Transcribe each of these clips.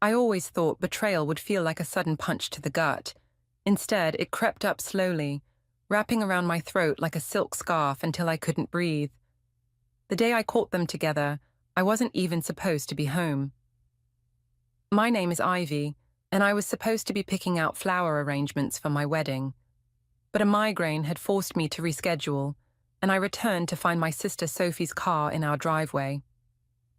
I always thought betrayal would feel like a sudden punch to the gut. Instead, it crept up slowly, wrapping around my throat like a silk scarf until I couldn't breathe. The day I caught them together, I wasn't even supposed to be home. My name is Ivy, and I was supposed to be picking out flower arrangements for my wedding. But a migraine had forced me to reschedule, and I returned to find my sister Sophie's car in our driveway.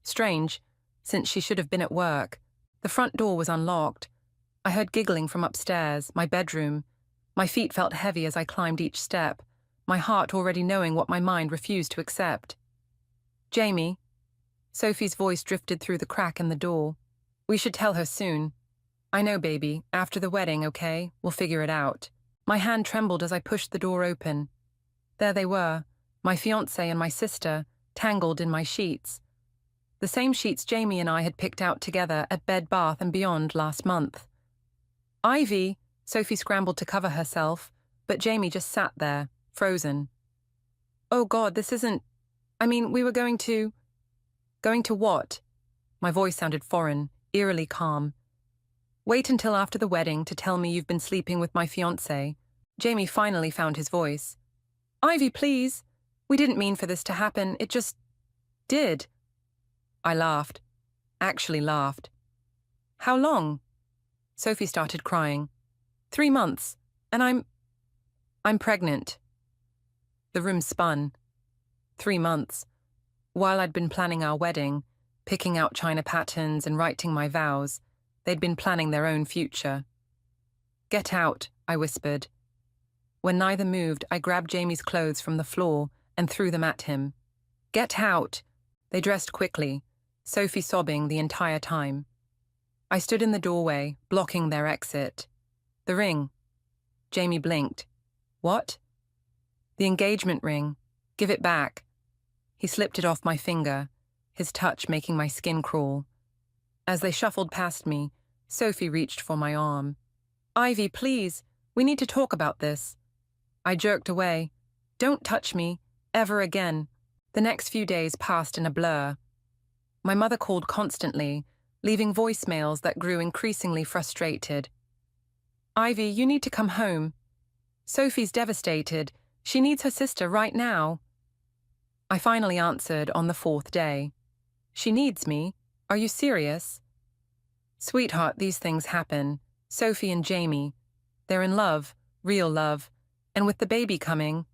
Strange, since she should have been at work. The front door was unlocked. I heard giggling from upstairs, my bedroom. My feet felt heavy as I climbed each step, my heart already knowing what my mind refused to accept. Jamie. Sophie's voice drifted through the crack in the door. We should tell her soon. I know, baby. After the wedding, okay? We'll figure it out. My hand trembled as I pushed the door open. There they were, my fiancé and my sister, tangled in my sheets. The same sheets Jamie and I had picked out together at Bed Bath & Beyond last month. Ivy, Sophie scrambled to cover herself, but Jamie just sat there, frozen. Oh God, this isn't... we were going to... Going to what? My voice sounded foreign, eerily calm. Wait until after the wedding to tell me you've been sleeping with my fiancé. Jamie finally found his voice. Ivy, please. We didn't mean for this to happen, it just... did. I laughed. Actually laughed. How long? Sophie started crying. 3 months, and I'm pregnant. The room spun. 3 months. While I'd been planning our wedding, picking out china patterns and writing my vows, they'd been planning their own future. Get out, I whispered. When neither moved, I grabbed Jamie's clothes from the floor and threw them at him. Get out! They dressed quickly, Sophie sobbing the entire time. I stood in the doorway, blocking their exit. The ring. Jamie blinked. What? The engagement ring. Give it back. He slipped it off my finger, his touch making my skin crawl. As they shuffled past me, Sophie reached for my arm. Ivy, please, we need to talk about this. I jerked away. Don't touch me, ever again. The next few days passed in a blur. My mother called constantly, leaving voicemails that grew increasingly frustrated. Ivy, you need to come home. Sophie's devastated. She needs her sister right now. I finally answered on the 4th day. She needs me? Are you serious? Sweetheart, these things happen. Sophie and Jamie. They're in love, real love, and with the baby coming.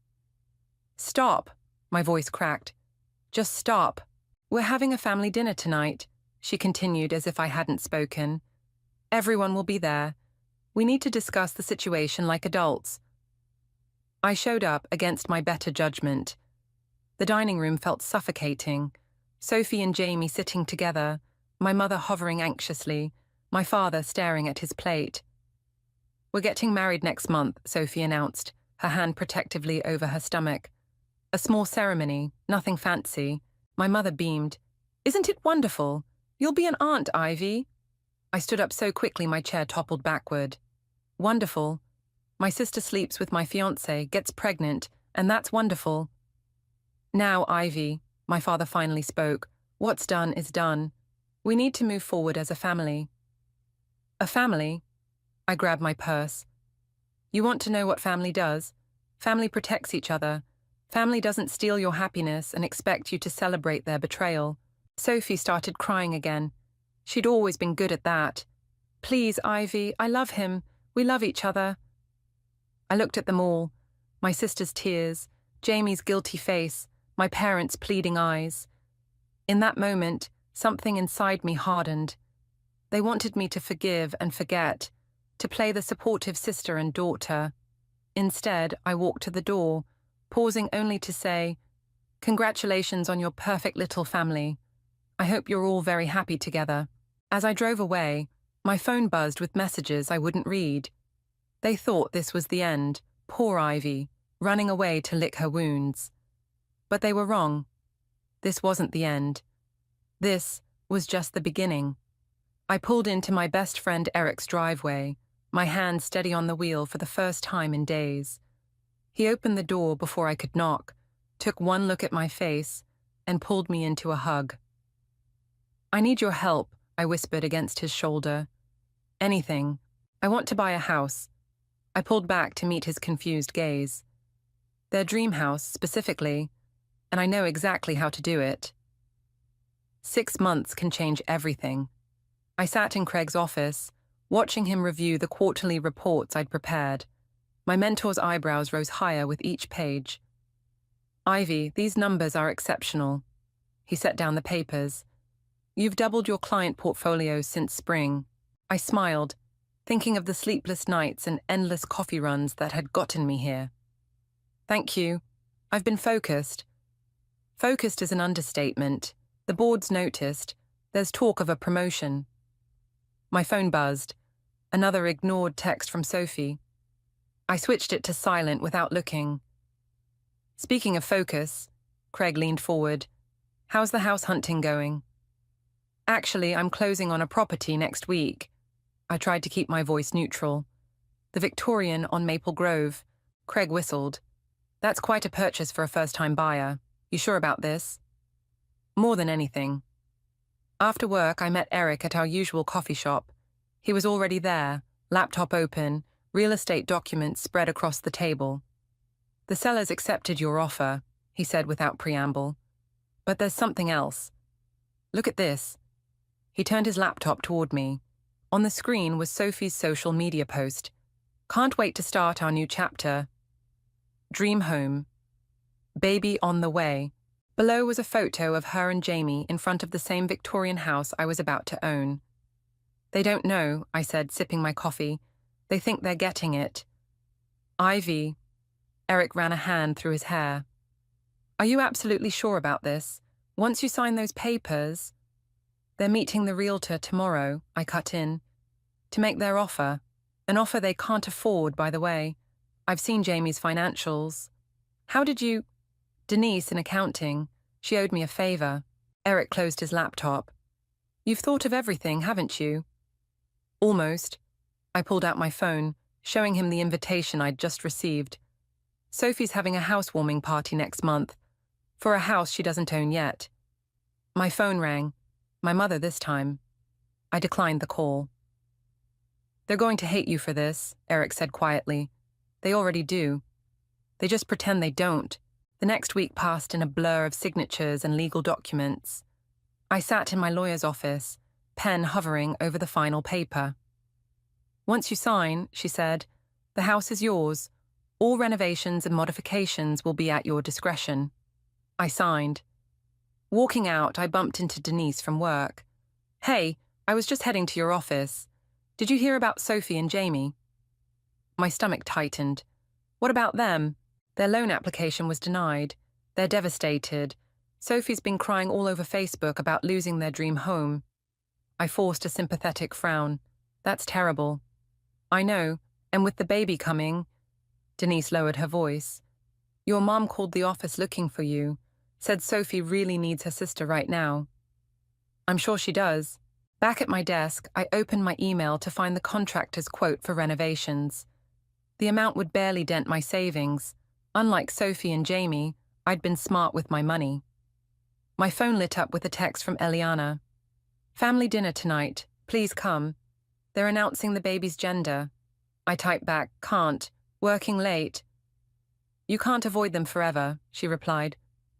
Stop, my voice cracked. Just stop. We're having a family dinner tonight, she continued as if I hadn't spoken. Everyone will be there. We need to discuss the situation like adults. I showed up against my better judgment. The dining room felt suffocating. Sophie and Jamie sitting together, my mother hovering anxiously, my father staring at his plate. We're getting married next month, Sophie announced, her hand protectively over her stomach. A small ceremony, nothing fancy. My mother beamed. Isn't it wonderful? You'll be an aunt, Ivy. I stood up so quickly my chair toppled backward. Wonderful. My sister sleeps with my fiancé, gets pregnant, and that's wonderful. Now, Ivy, my father finally spoke, what's done is done. We need to move forward as a family. A family? I grabbed my purse. You want to know what family does? Family protects each other. Family doesn't steal your happiness and expect you to celebrate their betrayal. Sophie started crying again. She'd always been good at that. Please, Ivy, I love him. We love each other. I looked at them all. My sister's tears, Jamie's guilty face, my parents' pleading eyes. In that moment, something inside me hardened. They wanted me to forgive and forget, to play the supportive sister and daughter. Instead, I walked to the door, pausing only to say, Congratulations on your perfect little family. I hope you're all very happy together. As I drove away, my phone buzzed with messages I wouldn't read. They thought this was the end, poor Ivy, running away to lick her wounds. But they were wrong. This wasn't the end. This was just the beginning. I pulled into my best friend Eric's driveway, my hand steady on the wheel for the first time in days. He opened the door before I could knock, took one look at my face, and pulled me into a hug. I need your help, I whispered against his shoulder. Anything. I want to buy a house. I pulled back to meet his confused gaze. Their dream house, specifically, and I know exactly how to do it. 6 months can change everything. I sat in Craig's office, watching him review the quarterly reports I'd prepared. My mentor's eyebrows rose higher with each page. Ivy, these numbers are exceptional. He set down the papers. You've doubled your client portfolio since spring. I smiled, thinking of the sleepless nights and endless coffee runs that had gotten me here. Thank you. I've been focused. Focused is an understatement. The board's noticed. There's talk of a promotion. My phone buzzed. Another ignored text from Sophie. I switched it to silent without looking. Speaking of focus, Craig leaned forward. How's the house hunting going? Actually, I'm closing on a property next week. I tried to keep my voice neutral. The Victorian on Maple Grove. Craig whistled. That's quite a purchase for a first-time buyer. You sure about this? More than anything. After work, I met Eric at our usual coffee shop. He was already there, laptop open, real estate documents spread across the table. The sellers accepted your offer, he said without preamble. But there's something else. Look at this. He turned his laptop toward me. On the screen was Sophie's social media post. Can't wait to start our new chapter. Dream home. Baby on the way. Below was a photo of her and Jamie in front of the same Victorian house I was about to own. They don't know, I said, sipping my coffee. They think they're getting it. Ivy. Eric ran a hand through his hair. Are you absolutely sure about this? Once you sign those papers... They're meeting the realtor tomorrow, I cut in, to make their offer. An offer they can't afford, by the way. I've seen Jamie's financials. How did you... Denise in accounting. She owed me a favor. Eric closed his laptop. You've thought of everything, haven't you? Almost. I pulled out my phone, showing him the invitation I'd just received. Sophie's having a housewarming party next month, for a house she doesn't own yet. My phone rang. My mother this time. I declined the call. They're going to hate you for this, Eric said quietly. They already do. They just pretend they don't. The next week passed in a blur of signatures and legal documents. I sat in my lawyer's office, pen hovering over the final paper. Once you sign, she said, the house is yours. All renovations and modifications will be at your discretion. I signed. Walking out, I bumped into Denise from work. Hey, I was just heading to your office. Did you hear about Sophie and Jamie? My stomach tightened. What about them? Their loan application was denied. They're devastated. Sophie's been crying all over Facebook about losing their dream home. I forced a sympathetic frown. That's terrible. I know, and with the baby coming... Denise lowered her voice. Your mom called the office looking for you. Said Sophie really needs her sister right now. I'm sure she does. Back at my desk, I opened my email to find the contractor's quote for renovations. The amount would barely dent my savings. Unlike Sophie and Jamie, I'd been smart with my money. My phone lit up with a text from Eliana. Family dinner tonight. Please come. They're announcing the baby's gender. I typed back, can't. Working late. You can't avoid them forever, she replied.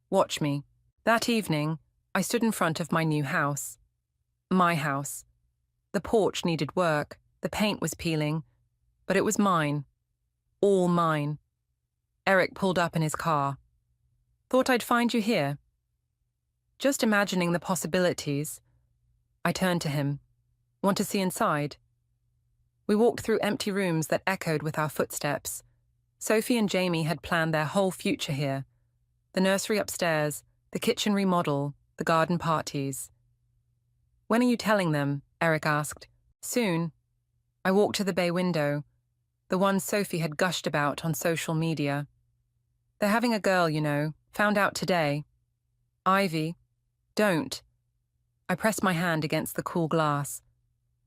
Watch me. That evening, I stood in front of my new house. My house. The porch needed work. The paint was peeling. But it was mine. All mine. Eric pulled up in his car. Thought I'd find you here. Just imagining the possibilities. I turned to him. Want to see inside? We walked through empty rooms that echoed with our footsteps. Sophie and Jamie had planned their whole future here. The nursery upstairs, the kitchen remodel, the garden parties. When are you telling them? Eric asked. Soon. I walked to the bay window, the one Sophie had gushed about on social media. They're having a girl, you know. Found out today. Ivy. Don't. I pressed my hand against the cool glass.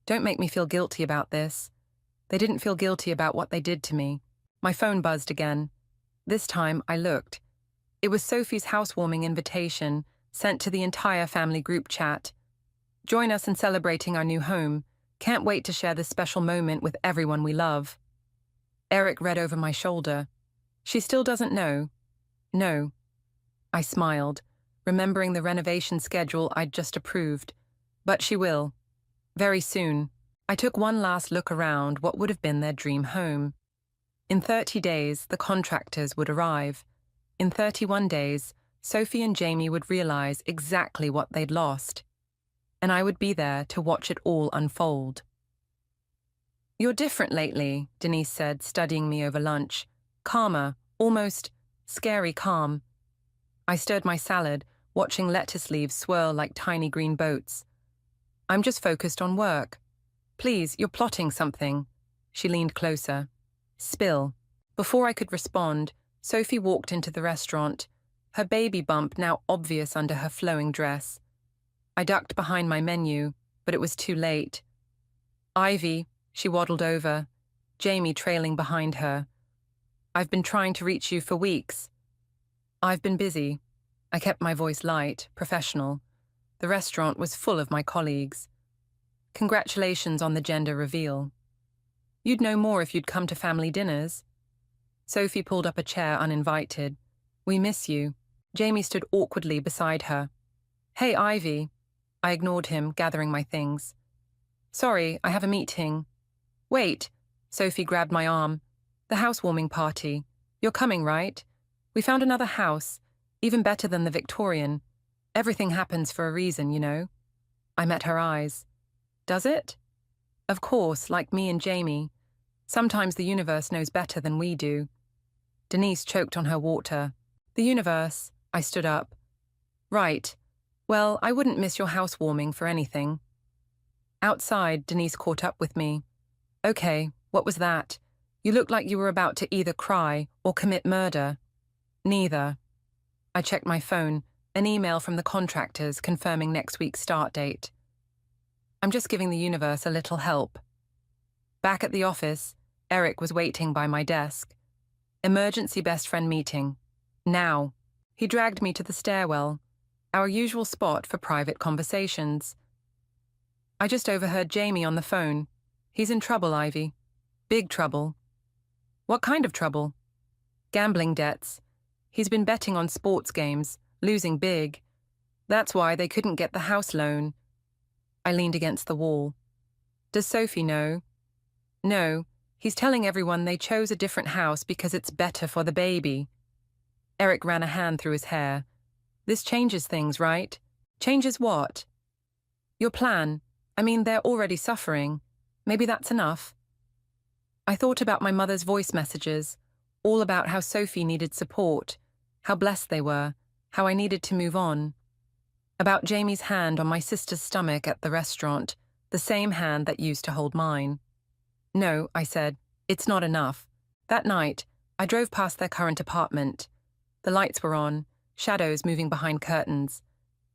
Don't make me feel guilty about this. They didn't feel guilty about what they did to me. My phone buzzed again. This time, I looked. It was Sophie's housewarming invitation, sent to the entire family group chat. Join us in celebrating our new home. Can't wait to share this special moment with everyone we love. Eric read over my shoulder. She still doesn't know. No. I smiled, remembering the renovation schedule I'd just approved. But she will. Very soon. I took one last look around what would have been their dream home. In 30 days, the contractors would arrive. In 31 days, Sophie and Jamie would realize exactly what they'd lost. And I would be there to watch it all unfold. "You're different lately," Denise said, studying me over lunch. "Calmer, almost scary calm." I stirred my salad, watching lettuce leaves swirl like tiny green boats. "I'm just focused on work." "Please, you're plotting something." She leaned closer. "Spill." Before I could respond, Sophie walked into the restaurant, her baby bump now obvious under her flowing dress. I ducked behind my menu, but it was too late. "Ivy," she waddled over, Jamie trailing behind her. "I've been trying to reach you for weeks." "I've been busy." I kept my voice light, professional. The restaurant was full of my colleagues. "Congratulations on the gender reveal." "You'd know more if you'd come to family dinners." Sophie pulled up a chair uninvited. "We miss you." Jamie stood awkwardly beside her. "Hey, Ivy." I ignored him, gathering my things. "Sorry, I have a meeting." "Wait." Sophie grabbed my arm. "The housewarming party. You're coming, right? We found another house, even better than the Victorian. Everything happens for a reason, you know." I met her eyes. "Does it?" "Of course, like me and Jamie. Sometimes the universe knows better than we do." Denise choked on her water. "The universe." I stood up. "Right. Well, I wouldn't miss your housewarming for anything." Outside, Denise caught up with me. "Okay, what was that? You looked like you were about to either cry or commit murder." "Neither." I checked my phone, an email from the contractors confirming next week's start date. "I'm just giving the universe a little help." Back at the office, Eric was waiting by my desk. "Emergency best friend meeting. Now." He dragged me to the stairwell, our usual spot for private conversations. "I just overheard Jamie on the phone. He's in trouble, Ivy. Big trouble." "What kind of trouble?" "Gambling debts. He's been betting on sports games, losing big. That's why they couldn't get the house loan." I leaned against the wall. "Does Sophie know?" "No. He's telling everyone they chose a different house because it's better for the baby." Eric ran a hand through his hair. "This changes things, right?" "Changes what?" "Your plan. I mean, they're already suffering. Maybe that's enough." I thought about my mother's voice messages, all about how Sophie needed support, how blessed they were, how I needed to move on. About Jamie's hand on my sister's stomach at the restaurant, the same hand that used to hold mine. "No," I said, "it's not enough." That night, I drove past their current apartment. The lights were on, shadows moving behind curtains.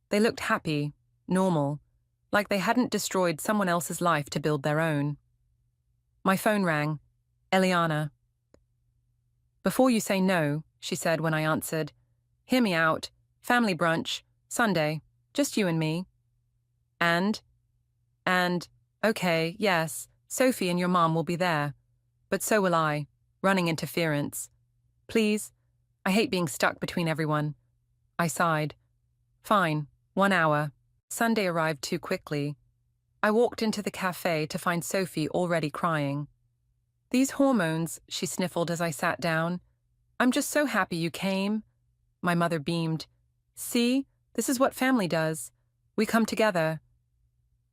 They looked happy, normal, like they hadn't destroyed someone else's life to build their own. My phone rang. Eliana. "Before you say no," she said when I answered, "hear me out. Family brunch, Sunday, just you and me." And, okay, yes, Sophie and your mom will be there. But so will I, running interference. Please, I hate being stuck between everyone." I sighed. "Fine, 1 hour." Sunday arrived too quickly. I walked into the cafe to find Sophie already crying. "These hormones," she sniffled as I sat down. "I'm just so happy you came." My mother beamed. "See, this is what family does. We come together."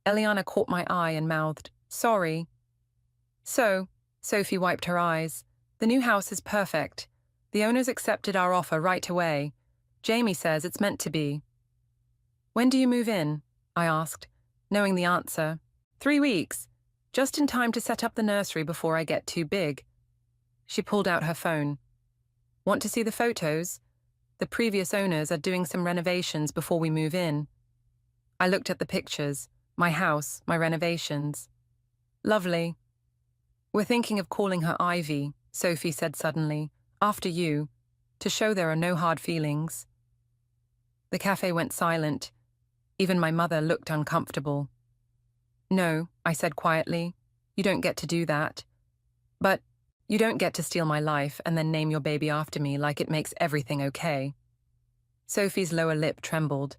Eliana caught my eye and mouthed, "Sorry." "So," Sophie wiped her eyes, "the new house is perfect. The owners accepted our offer right away. Jamie says it's meant to be." "When do you move in?" I asked, knowing the answer. 3 weeks, just in time to set up the nursery before I get too big." She pulled out her phone. "Want to see the photos? The previous owners are doing some renovations before we move in." I looked at the pictures, my house, my renovations. "Lovely." "We're thinking of calling her Ivy," Sophie said suddenly, "after you, to show there are no hard feelings." The cafe went silent. Even my mother looked uncomfortable. "No," I said quietly. "You don't get to do that. But you don't get to steal my life and then name your baby after me like it makes everything okay." Sophie's lower lip trembled.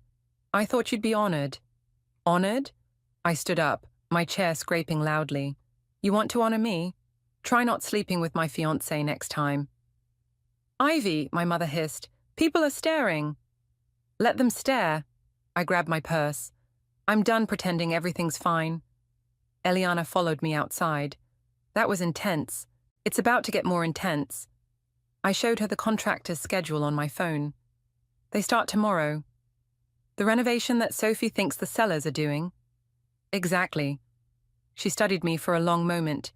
"I thought you'd be honored." "Honored?" I stood up, my chair scraping loudly. "You want to honor me? Try not sleeping with my fiancé next time." "Ivy," my mother hissed, "people are staring." "Let them stare." I grabbed my purse. "I'm done pretending everything's fine." Eliana followed me outside. That was intense. It's about to get more intense. I showed her the contractor's schedule on my phone. They start tomorrow. "The renovation that Sophie thinks the sellers are doing?" "Exactly." She studied me for a long moment.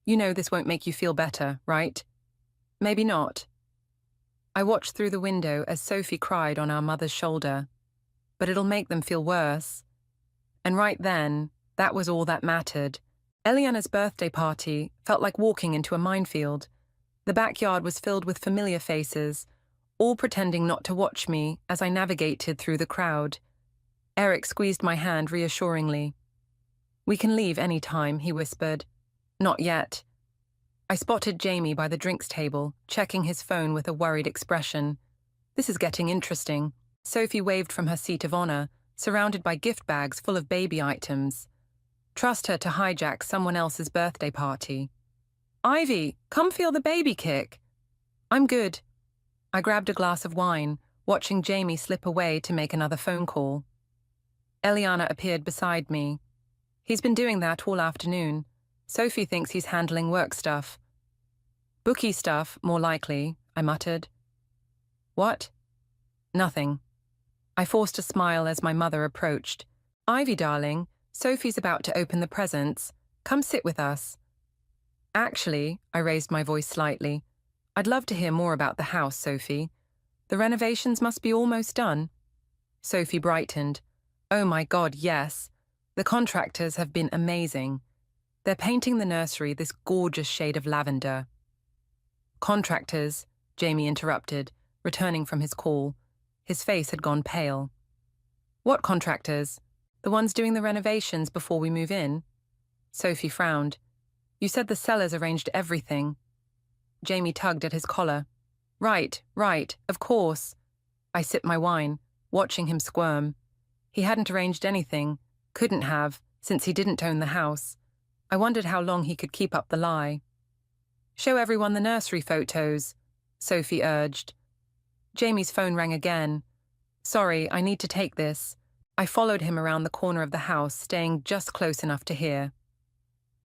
"You know this won't make you feel better, right?" "Maybe not." I watched through the window as Sophie cried on our mother's shoulder. "But it'll make them feel worse." And right then, that was all that mattered. Eliana's birthday party felt like walking into a minefield. The backyard was filled with familiar faces, all pretending not to watch me as I navigated through the crowd. Eric squeezed my hand reassuringly. "We can leave any time," he whispered. "Not yet." I spotted Jamie by the drinks table, checking his phone with a worried expression. "This is getting interesting." Sophie waved from her seat of honor, surrounded by gift bags full of baby items. Trust her to hijack someone else's birthday party. "Ivy, come feel the baby kick." "I'm good." I grabbed a glass of wine, watching Jamie slip away to make another phone call. Eliana appeared beside me. "He's been doing that all afternoon. Sophie thinks he's handling work stuff." "Bookie stuff, more likely," I muttered. "What?" "Nothing." I forced a smile as my mother approached. "Ivy, darling, Sophie's about to open the presents. Come sit with us." "Actually," I raised my voice slightly, "I'd love to hear more about the house, Sophie. The renovations must be almost done." Sophie brightened. "Oh my God, yes. The contractors have been amazing. They're painting the nursery this gorgeous shade of lavender." "Contractors," Jamie interrupted, returning from his call. His face had gone pale. "What contractors? The ones doing the renovations before we move in?" Sophie frowned. "You said the sellers arranged everything." Jamie tugged at his collar. Right, of course." I sipped my wine, watching him squirm. He hadn't arranged anything, couldn't have, since he didn't own the house. I wondered how long he could keep up the lie. "Show everyone the nursery photos," Sophie urged. Jamie's phone rang again. "Sorry, I need to take this." I followed him around the corner of the house, staying just close enough to hear.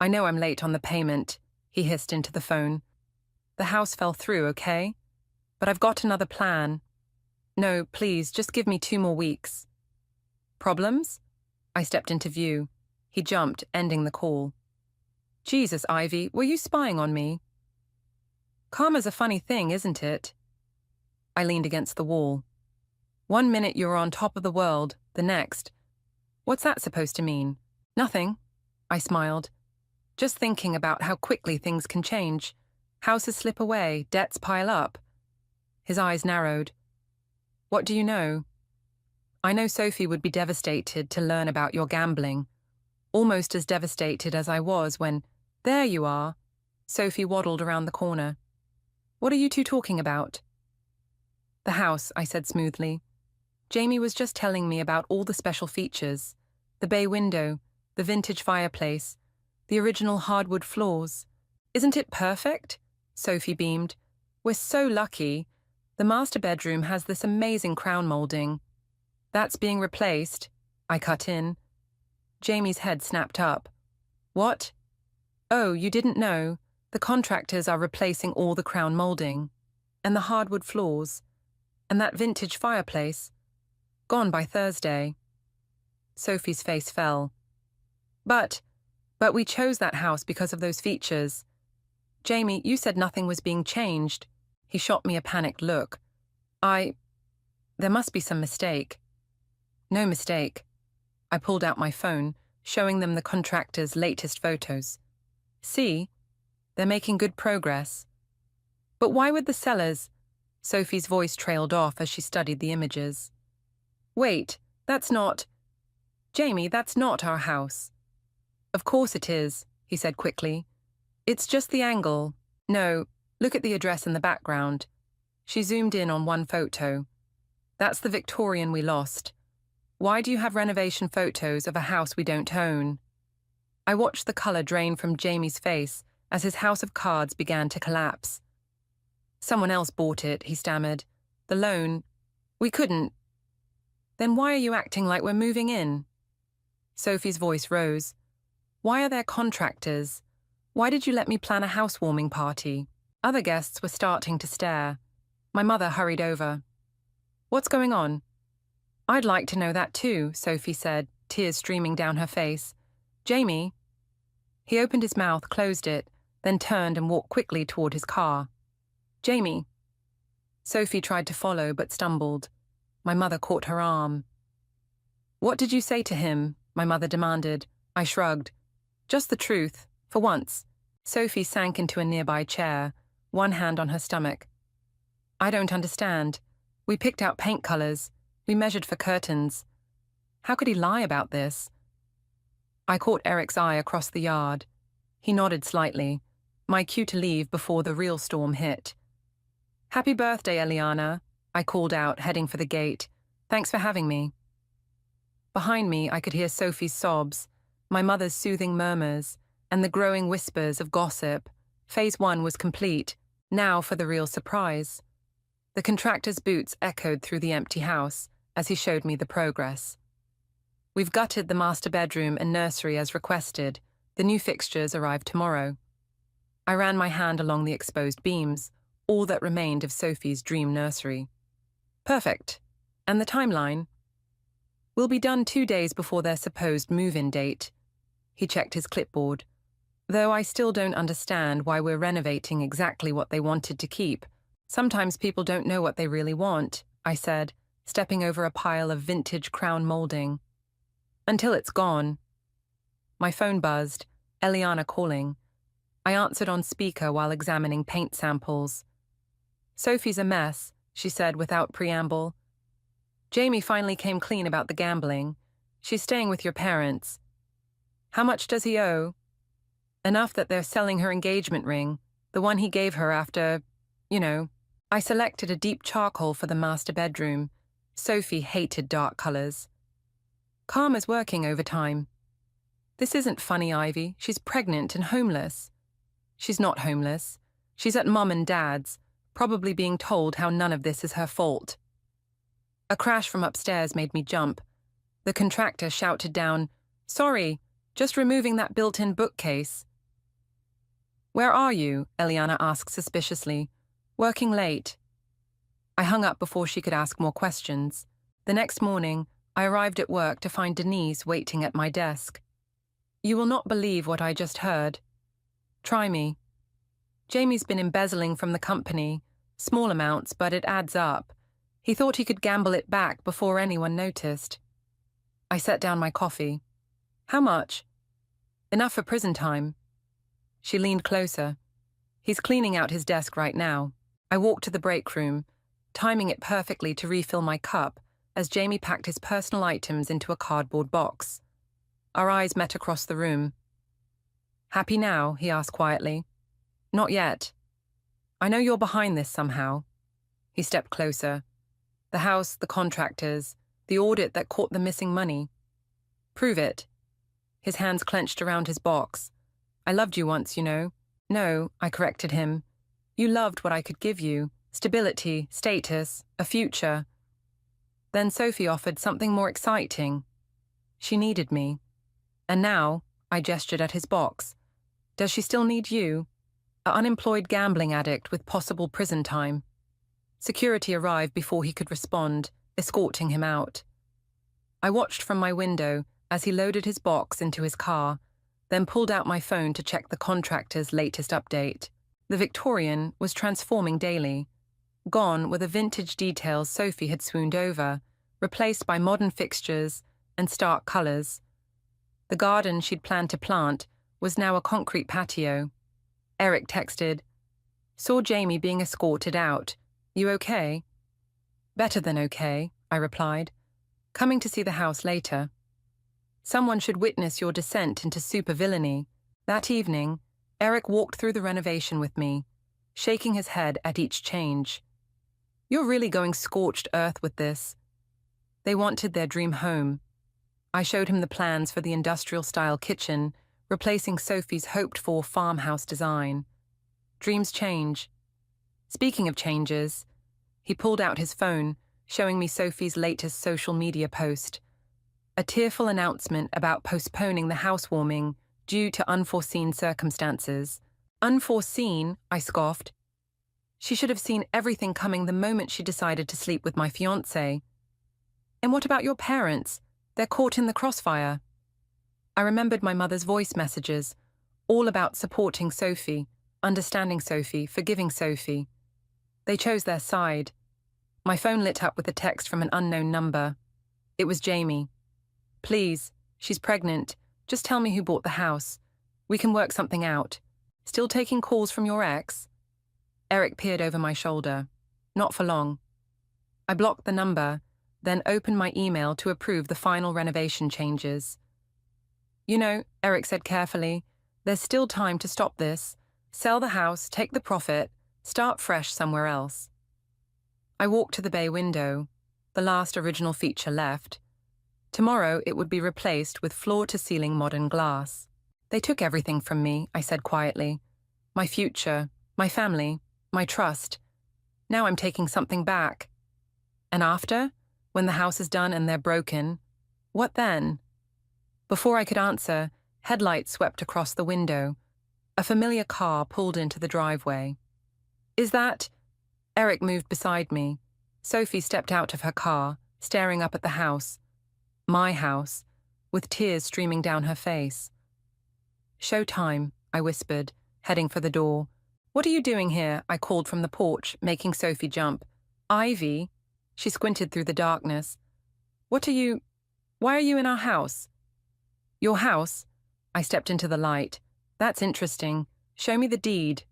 "I know I'm late on the payment," he hissed into the phone. "The house fell through, okay? But I've got another plan. No, please, just give me 2 more weeks." "Problems?" I stepped into view. He jumped, ending the call. "Jesus, Ivy, were you spying on me?" "Karma's a funny thing, isn't it?" I leaned against the wall. "One minute you're on top of the world, the next. What's that supposed to mean?" "Nothing," I smiled. "Just thinking about how quickly things can change. Houses slip away, debts pile up." His eyes narrowed. "What do you know?" "I know Sophie would be devastated to learn about your gambling. Almost as devastated as I was when, there you are." Sophie waddled around the corner. "What are you two talking about?" "The house," I said smoothly. "Jamie was just telling me about all the special features. The bay window, the vintage fireplace, the original hardwood floors. Isn't it perfect?" Sophie beamed. "We're so lucky. The master bedroom has this amazing crown molding." "That's being replaced," I cut in. Jamie's head snapped up. "What?" "Oh, you didn't know. The contractors are replacing all the crown molding. And the hardwood floors. And that vintage fireplace. Gone by Thursday." Sophie's face fell. But we chose that house because of those features." "Jamie, you said nothing was being changed." He shot me a panicked look. There must be some mistake." "No mistake." I pulled out my phone, showing them the contractor's latest photos. "See? They're making good progress." "But why would the sellers—" Sophie's voice trailed off as she studied the images. "Wait, that's not—" Jamie, that's not our house. Of course it is, he said quickly. It's just the angle. No, look at the address in the background. She zoomed in on one photo. That's the Victorian we lost. Why do you have renovation photos of a house we don't own? I watched the colour drain from Jamie's face as his house of cards began to collapse. Someone else bought it, he stammered. The loan. We couldn't. Then why are you acting like we're moving in? Sophie's voice rose. Why are there contractors? Why did you let me plan a housewarming party? Other guests were starting to stare. My mother hurried over. What's going on? I'd like to know that too, Sophie said, tears streaming down her face. Jamie? He opened his mouth, closed it, then turned and walked quickly toward his car. Jamie. Sophie tried to follow but stumbled. My mother caught her arm. What did you say to him? My mother demanded. I shrugged. Just the truth, for once. Sophie sank into a nearby chair, one hand on her stomach. I don't understand. We picked out paint colors. We measured for curtains. How could he lie about this? I caught Eric's eye across the yard. He nodded slightly, my cue to leave before the real storm hit. Happy birthday, Eliana, I called out, heading for the gate. Thanks for having me. Behind me, I could hear Sophie's sobs, my mother's soothing murmurs, and the growing whispers of gossip. Phase 1 was complete. Now for the real surprise. The contractor's boots echoed through the empty house as he showed me the progress. We've gutted the master bedroom and nursery as requested. The new fixtures arrive tomorrow. I ran my hand along the exposed beams, all that remained of Sophie's dream nursery. Perfect. And the timeline? We'll be done 2 days before their supposed move-in date. He checked his clipboard. Though I still don't understand why we're renovating exactly what they wanted to keep. Sometimes people don't know what they really want, I said, stepping over a pile of vintage crown molding. Until it's gone. My phone buzzed, Eliana calling. I answered on speaker while examining paint samples. Sophie's a mess, she said without preamble. Jamie finally came clean about the gambling. She's staying with your parents. How much does he owe? Enough that they're selling her engagement ring, the one he gave her after, I selected a deep charcoal for the master bedroom. Sophie hated dark colors. Karma's working overtime. This isn't funny, Ivy. She's pregnant and homeless. She's not homeless. She's at Mum and Dad's, probably being told how none of this is her fault. A crash from upstairs made me jump. The contractor shouted down, Sorry, just removing that built-in bookcase. Where are you? Eliana asked suspiciously. Working late. I hung up before she could ask more questions. The next morning, I arrived at work to find Denise waiting at my desk. You will not believe what I just heard. Try me. Jamie's been embezzling from the company. Small amounts, but it adds up. He thought he could gamble it back before anyone noticed. I set down my coffee. How much? Enough for prison time. She leaned closer. He's cleaning out his desk right now. I walked to the break room, timing it perfectly to refill my cup as Jamie packed his personal items into a cardboard box. Our eyes met across the room. Happy now? He asked quietly. Not yet. I know you're behind this somehow. He stepped closer. The house, the contractors, the audit that caught the missing money. Prove it. His hands clenched around his box. I loved you once, No, I corrected him. You loved what I could give you. Stability, status, a future. Then Sophie offered something more exciting. She needed me. And now, I gestured at his box. Does she still need you? An unemployed gambling addict with possible prison time. Security arrived before he could respond, escorting him out. I watched from my window as he loaded his box into his car, then pulled out my phone to check the contractor's latest update. The Victorian was transforming daily. Gone were the vintage details Sophie had swooned over, replaced by modern fixtures and stark colours. The garden she'd planned to plant was now a concrete patio. Eric texted, Saw Jamie being escorted out. You okay? Better than okay, I replied. Coming to see the house later. Someone should witness your descent into supervillainy. That evening, Eric walked through the renovation with me, shaking his head at each change. You're really going scorched earth with this. They wanted their dream home. I showed him the plans for the industrial-style kitchen, replacing Sophie's hoped-for farmhouse design. Dreams change. Speaking of changes, he pulled out his phone, showing me Sophie's latest social media post. A tearful announcement about postponing the housewarming due to unforeseen circumstances. Unforeseen, I scoffed. She should have seen everything coming the moment she decided to sleep with my fiancé. And what about your parents? They're caught in the crossfire. I remembered my mother's voice messages, all about supporting Sophie, understanding Sophie, forgiving Sophie. They chose their side. My phone lit up with a text from an unknown number. It was Jamie. Please, she's pregnant. Just tell me who bought the house. We can work something out. Still taking calls from your ex? Eric peered over my shoulder. Not for long. I blocked the number, then opened my email to approve the final renovation changes. You know, Eric said carefully, there's still time to stop this. Sell the house, take the profit, start fresh somewhere else. I walked to the bay window, the last original feature left. Tomorrow it would be replaced with floor-to-ceiling modern glass. They took everything from me, I said quietly. My future, my family, my trust. Now I'm taking something back. And after, when the house is done and they're broken, what then? Before I could answer, headlights swept across the window. A familiar car pulled into the driveway. Is that... Eric moved beside me. Sophie stepped out of her car, staring up at the house. My house, with tears streaming down her face. Showtime, I whispered, heading for the door. What are you doing here? I called from the porch, making Sophie jump. Ivy? She squinted through the darkness. Why are you in our house? Your house? I stepped into the light. That's interesting. Show me the deed.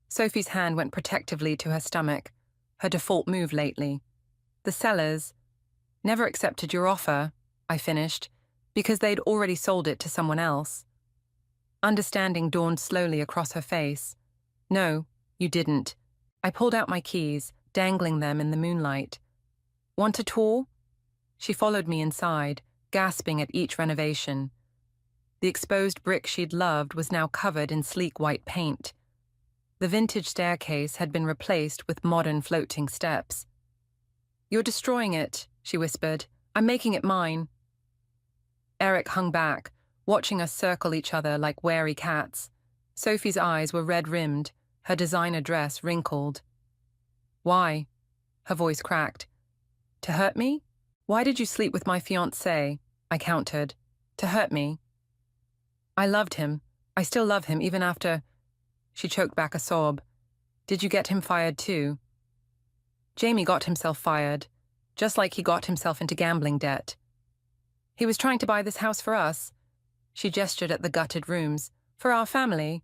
Sophie's hand went protectively to her stomach, her default move lately. The sellers never accepted your offer, I finished, because they'd already sold it to someone else. Understanding dawned slowly across her face. No, you didn't. I pulled out my keys, dangling them in the moonlight. Want a tour? She followed me inside, gasping at each renovation. The exposed brick she'd loved was now covered in sleek white paint. The vintage staircase had been replaced with modern floating steps. You're destroying it, she whispered. I'm making it mine. Eric hung back, watching us circle each other like wary cats. Sophie's eyes were red-rimmed, her designer dress wrinkled. Why? Her voice cracked. To hurt me? Why did you sleep with my fiancé? I countered. To hurt me. I loved him. I still love him, even after... She choked back a sob. Did you get him fired too? Jamie got himself fired, just like he got himself into gambling debt. He was trying to buy this house for us. She gestured at the gutted rooms. For our family.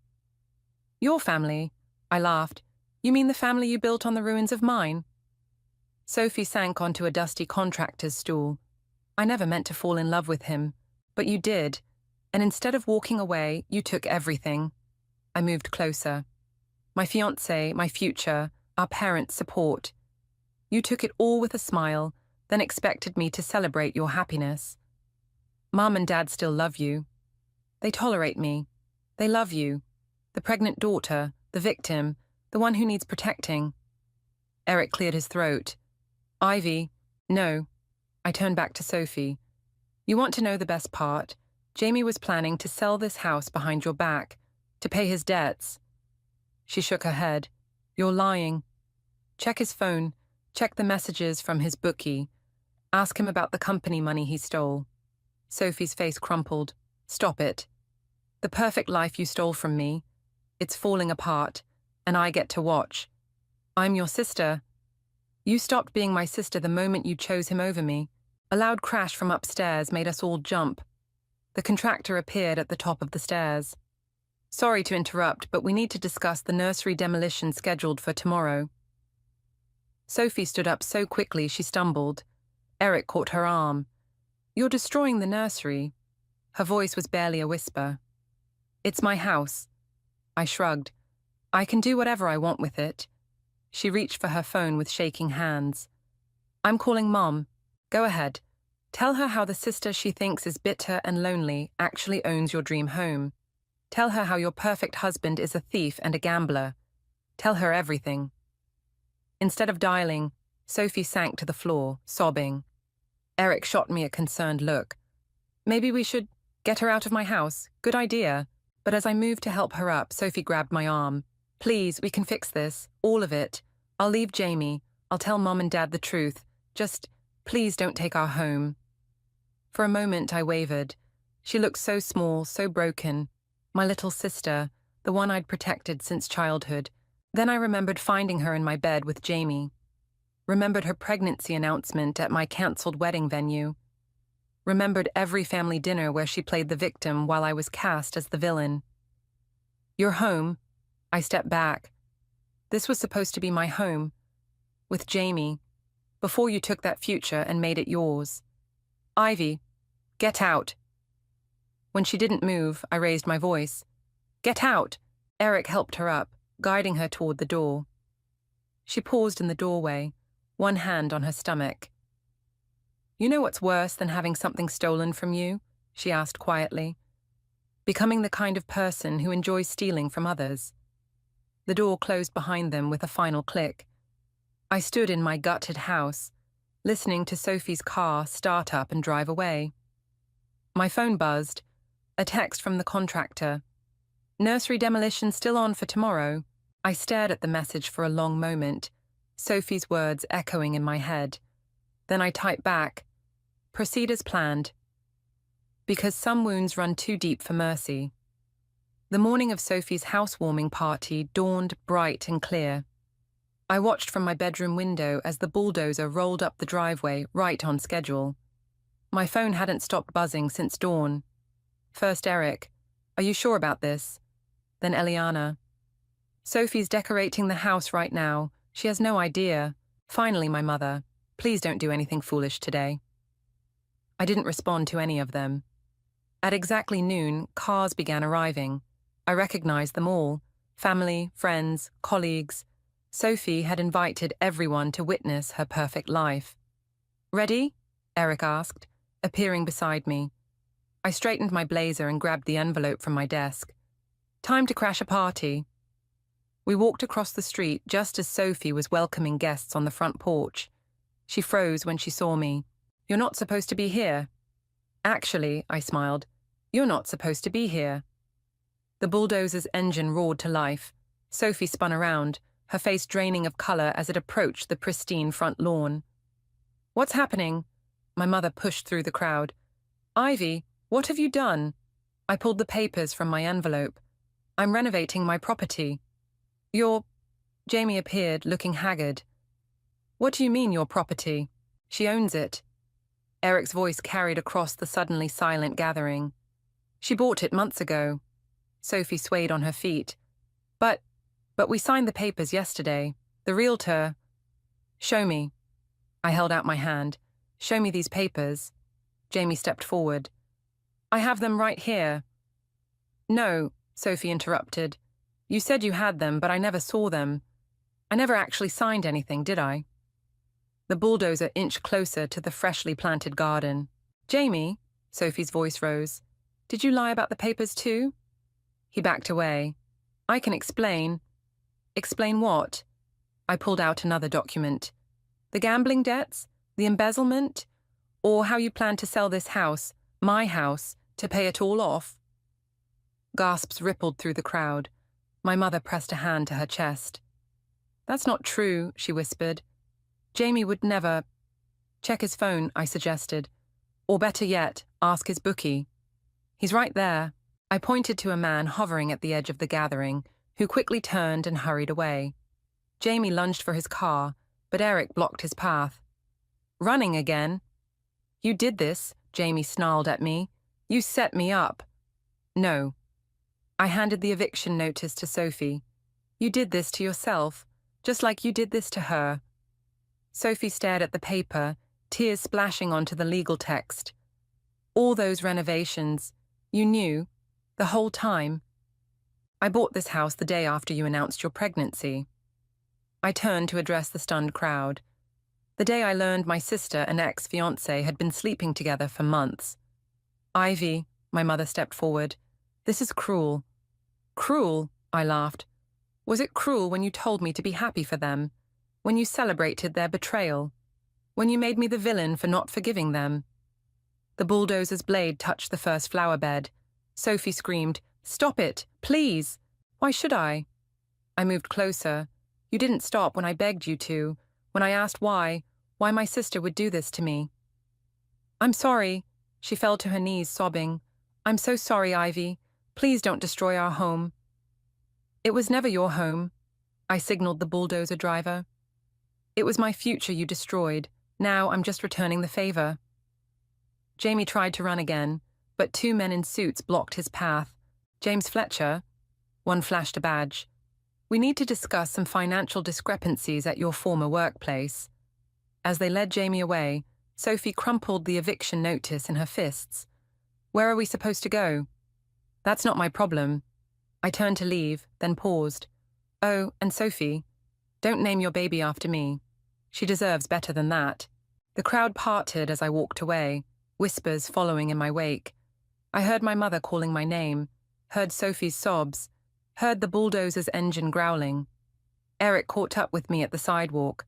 Your family? I laughed. You mean the family you built on the ruins of mine? Sophie sank onto a dusty contractor's stool. I never meant to fall in love with him, but you did, and instead of walking away, you took everything. I moved closer. My fiancé, my future, our parents' support. You took it all with a smile, then expected me to celebrate your happiness. Mom and Dad still love you. They tolerate me. They love you. The pregnant daughter, the victim, the one who needs protecting. Eric cleared his throat. Ivy, no. I turned back to Sophie. You want to know the best part? Jamie was planning to sell this house behind your back, to pay his debts. She shook her head. You're lying. Check his phone. Check the messages from his bookie. Ask him about the company money he stole. Sophie's face crumpled. Stop it. The perfect life you stole from me. It's falling apart, and I get to watch. I'm your sister. You stopped being my sister the moment you chose him over me. A loud crash from upstairs made us all jump. The contractor appeared at the top of the stairs. Sorry to interrupt, but we need to discuss the nursery demolition scheduled for tomorrow. Sophie stood up so quickly she stumbled. Eric caught her arm. You're destroying the nursery. Her voice was barely a whisper. It's my house. I shrugged. I can do whatever I want with it. She reached for her phone with shaking hands. I'm calling Mom. Go ahead. Tell her how the sister she thinks is bitter and lonely actually owns your dream home. Tell her how your perfect husband is a thief and a gambler. Tell her everything. Instead of dialing, Sophie sank to the floor, sobbing. Eric shot me a concerned look. Maybe we should get her out of my house. Good idea. But as I moved to help her up, Sophie grabbed my arm. Please, we can fix this. All of it. I'll leave Jamie. I'll tell Mom and Dad the truth. Just, please don't take our home. For a moment, I wavered. She looked so small, so broken. My little sister, the one I'd protected since childhood. Then I remembered finding her in my bed with Jamie. Remembered her pregnancy announcement at my cancelled wedding venue. Remembered every family dinner where she played the victim while I was cast as the villain. You're home. I stepped back. This was supposed to be my home. With Jamie. Before you took that future and made it yours. Ivy, get out. When she didn't move, I raised my voice. Get out! Eric helped her up, guiding her toward the door. She paused in the doorway, one hand on her stomach. You know what's worse than having something stolen from you? She asked quietly. Becoming the kind of person who enjoys stealing from others. The door closed behind them with a final click. I stood in my gutted house, listening to Sophie's car start up and drive away. My phone buzzed, a text from the contractor. Nursery demolition still on for tomorrow. I stared at the message for a long moment, Sophie's words echoing in my head. Then I typed back, proceed as planned. Because some wounds run too deep for mercy. The morning of Sophie's housewarming party dawned bright and clear. I watched from my bedroom window as the bulldozer rolled up the driveway right on schedule. My phone hadn't stopped buzzing since dawn. First Eric, are you sure about this? Then Eliana. Sophie's decorating the house right now. She has no idea. Finally, my mother. Please don't do anything foolish today. I didn't respond to any of them. At exactly noon, cars began arriving. I recognized them all. Family, friends, colleagues. Sophie had invited everyone to witness her perfect life. Ready? Eric asked, appearing beside me. I straightened my blazer and grabbed the envelope from my desk. Time to crash a party. We walked across the street just as Sophie was welcoming guests on the front porch. She froze when she saw me. You're not supposed to be here. Actually, I smiled, you're not supposed to be here. The bulldozer's engine roared to life. Sophie spun around, her face draining of color as it approached the pristine front lawn. What's happening? My mother pushed through the crowd. Ivy, what have you done? I pulled the papers from my envelope. I'm renovating my property. Jamie appeared, looking haggard. What do you mean, your property? She owns it. Eric's voice carried across the suddenly silent gathering. She bought it months ago. Sophie swayed on her feet. But we signed the papers yesterday. The realtor... Show me. I held out my hand. Show me these papers. Jamie stepped forward. I have them right here. No, Sophie interrupted. You said you had them, but I never saw them. I never actually signed anything, did I? The bulldozer inched closer to the freshly planted garden. Jamie, Sophie's voice rose. Did you lie about the papers too? He backed away. I can explain. Explain what? I pulled out another document. The gambling debts? The embezzlement? Or how you plan to sell this house, my house, to pay it all off? Gasps rippled through the crowd. My mother pressed a hand to her chest. That's not true, she whispered. Jamie would never... Check his phone, I suggested. Or better yet, ask his bookie. He's right there. I pointed to a man hovering at the edge of the gathering, who quickly turned and hurried away. Jamie lunged for his car, but Eric blocked his path. Running again? You did this, Jamie snarled at me. You set me up. No. I handed the eviction notice to Sophie. You did this to yourself, just like you did this to her. Sophie stared at the paper, tears splashing onto the legal text. All those renovations, You knew, the whole time. I bought this house the day after you announced your pregnancy. I turned to address the stunned crowd. The day I learned my sister and ex-fiancé had been sleeping together for months. Ivy, my mother stepped forward. This is cruel. Cruel, I laughed. Was it cruel when you told me to be happy for them? When you celebrated their betrayal? When you made me the villain for not forgiving them? The bulldozer's blade touched the first flower bed. Sophie screamed, "Stop it, please!" Why should I? I moved closer. You didn't stop when I begged you to, when I asked why my sister would do this to me. I'm sorry. She fell to her knees, sobbing. I'm so sorry, Ivy. Please don't destroy our home. It was never your home, I signaled the bulldozer driver. It was my future you destroyed. Now I'm just returning the favor. Jamie tried to run again, but 2 men in suits blocked his path. James Fletcher. One flashed a badge. We need to discuss some financial discrepancies at your former workplace. As they led Jamie away, Sophie crumpled the eviction notice in her fists. Where are we supposed to go? That's not my problem. I turned to leave, then paused. Oh, and Sophie, don't name your baby after me. She deserves better than that. The crowd parted as I walked away, whispers following in my wake. I heard my mother calling my name, heard Sophie's sobs, heard the bulldozer's engine growling. Eric caught up with me at the sidewalk.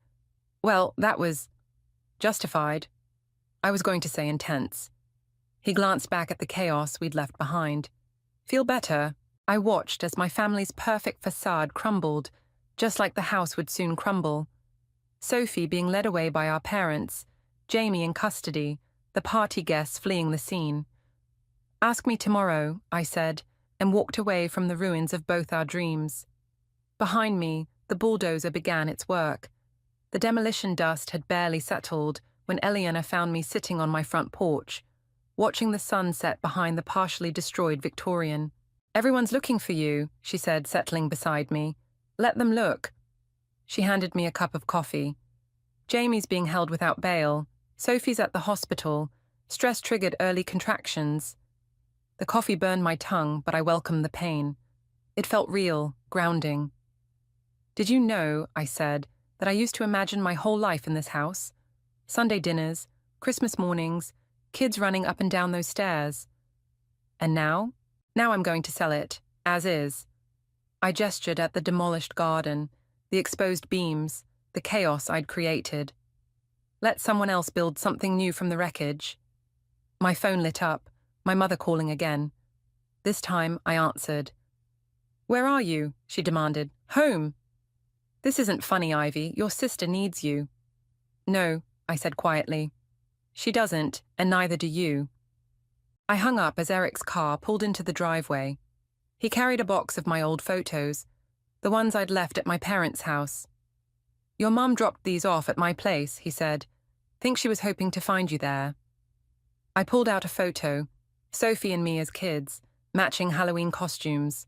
Well, that was justified. I was going to say intense. He glanced back at the chaos we'd left behind. Feel better? I watched as my family's perfect facade crumbled, just like the house would soon crumble. Sophie being led away by our parents, Jamie in custody, the party guests fleeing the scene. Ask me tomorrow, I said, and walked away from the ruins of both our dreams. Behind me, the bulldozer began its work. The demolition dust had barely settled when Eliana found me sitting on my front porch, watching the sun set behind the partially destroyed Victorian. Everyone's looking for you, she said, settling beside me. Let them look. She handed me a cup of coffee. Jamie's being held without bail. Sophie's at the hospital. Stress triggered early contractions. The coffee burned my tongue, but I welcomed the pain. It felt real, grounding. Did you know, I said, that I used to imagine my whole life in this house? Sunday dinners, Christmas mornings, kids running up and down those stairs. And now? Now I'm going to sell it, as is. I gestured at the demolished garden, the exposed beams, the chaos I'd created. Let someone else build something new from the wreckage. My phone lit up, my mother calling again. This time I answered. Where are you? She demanded. Home. This isn't funny, Ivy. Your sister needs you. No, I said quietly. She doesn't, and neither do you. I hung up as Eric's car pulled into the driveway. He carried a box of my old photos, the ones I'd left at my parents' house. Your mum dropped these off at my place, he said. Think she was hoping to find you there. I pulled out a photo, Sophie and me as kids, matching Halloween costumes.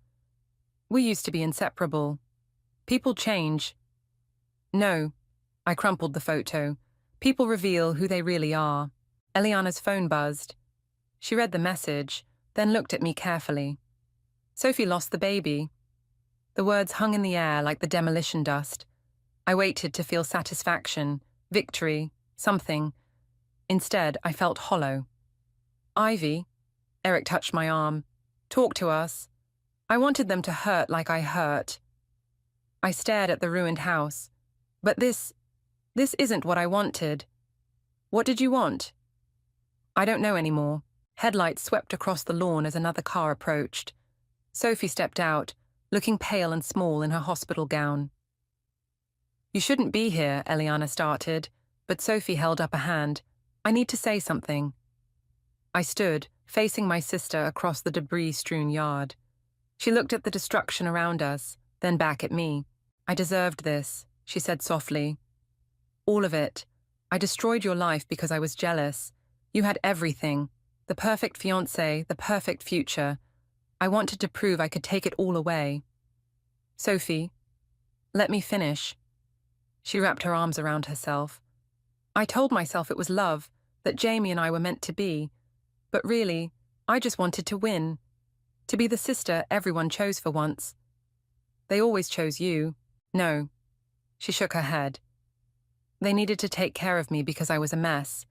We used to be inseparable. People change. No, I crumpled the photo. People reveal who they really are. Eliana's phone buzzed. She read the message, then looked at me carefully. Sophie lost the baby. The words hung in the air like the demolition dust. I waited to feel satisfaction, victory, something. Instead, I felt hollow. Ivy, Eric touched my arm. Talk to us. I wanted them to hurt like I hurt. I stared at the ruined house. But this isn't what I wanted. What did you want? I don't know anymore. Headlights swept across the lawn as another car approached. Sophie stepped out, looking pale and small in her hospital gown. You shouldn't be here, Eliana started, but Sophie held up a hand. I need to say something. I stood, facing my sister across the debris-strewn yard. She looked at the destruction around us, then back at me. I deserved this, she said softly. All of it. I destroyed your life because I was jealous. You had everything. The perfect fiancé, the perfect future. I wanted to prove I could take it all away. Sophie, let me finish. She wrapped her arms around herself. I told myself it was love, that Jamie and I were meant to be. But really, I just wanted to win. To be the sister everyone chose for once. They always chose you. No. She shook her head. They needed to take care of me because I was a mess.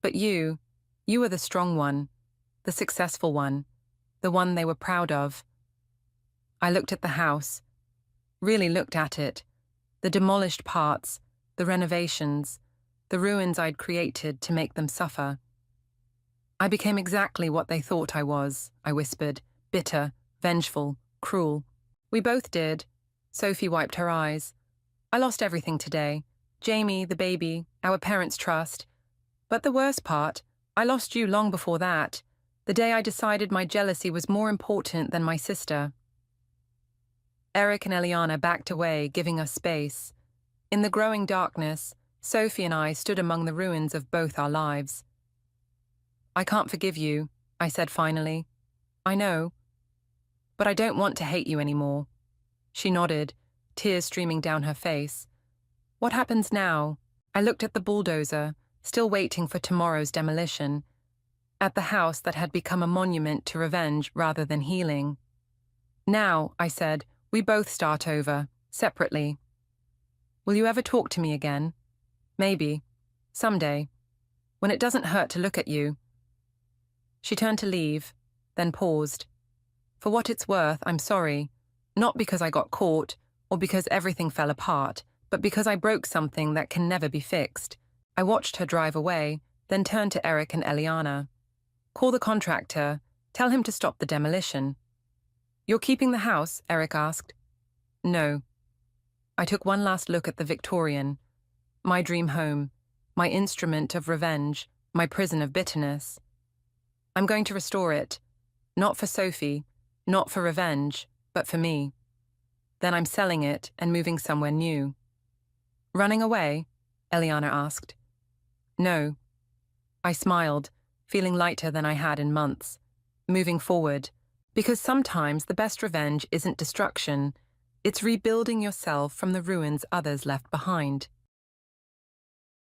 But you were the strong one, the successful one, the one they were proud of. I looked at the house, really looked at it, the demolished parts, the renovations, the ruins I'd created to make them suffer. I became exactly what they thought I was, I whispered, bitter, vengeful, cruel. We both did. Sophie wiped her eyes. I lost everything today. Jamie, the baby, our parents' trust. But the worst part, I lost you long before that, the day I decided my jealousy was more important than my sister. Eric and Eliana backed away, giving us space. In the growing darkness, Sophie and I stood among the ruins of both our lives. I can't forgive you, I said finally. I know. But I don't want to hate you anymore. She nodded, tears streaming down her face. What happens now? I looked at the bulldozer, still waiting for tomorrow's demolition, at the house that had become a monument to revenge rather than healing. Now, I said, we both start over, separately. Will you ever talk to me again? Maybe. Someday. When it doesn't hurt to look at you. She turned to leave, then paused. For what it's worth, I'm sorry. Not because I got caught, or because everything fell apart, but because I broke something that can never be fixed. I watched her drive away, then turned to Eric and Eliana. Call the contractor. Tell him to stop the demolition. You're keeping the house? Eric asked. No. I took one last look at the Victorian. My dream home. My instrument of revenge. My prison of bitterness. I'm going to restore it. Not for Sophie. Not for revenge. But for me. Then I'm selling it and moving somewhere new. Running away? Eliana asked. No. I smiled, feeling lighter than I had in months. Moving forward. Because sometimes the best revenge isn't destruction. It's rebuilding yourself from the ruins others left behind.